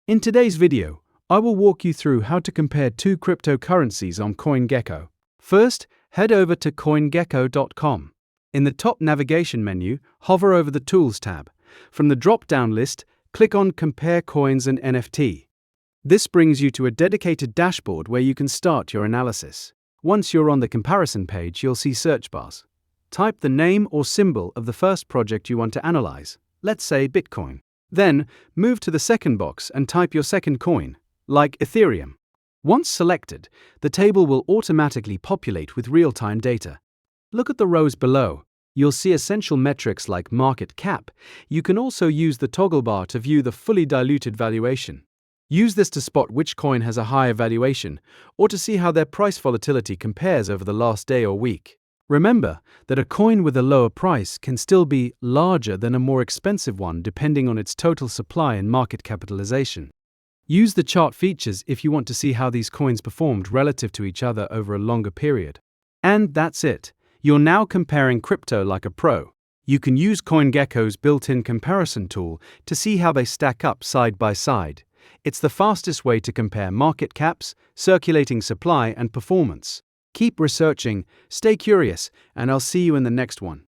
In today's video, I will walk you through how to compare two cryptocurrencies on CoinGecko. First, head over to CoinGecko.com. In the top navigation menu, hover over the Tools tab. From the drop-down list, click on Compare Coins and NFT. This brings you to a dedicated dashboard where you can start your analysis. Once you're on the comparison page, you'll see search bars. Type the name or symbol of the first project you want to analyze, let's say Bitcoin. Then, move to the second box and type your second coin, like Ethereum. Once selected, the table will automatically populate with real-time data. Look at the rows below. You'll see essential metrics like market cap. You can also use the toggle bar to view the fully diluted valuation. Use this to spot which coin has a higher valuation, or to see how their price volatility compares over the last day or week. Remember that a coin with a lower price can still be larger than a more expensive one depending on its total supply and market capitalization. Use the chart features if you want to see how these coins performed relative to each other over a longer period. And that's it. You're now comparing crypto like a pro. You can use CoinGecko's built-in comparison tool to see how they stack up side by side. It's the fastest way to compare market caps, circulating supply, and performance. Keep researching, stay curious, and I'll see you in the next one.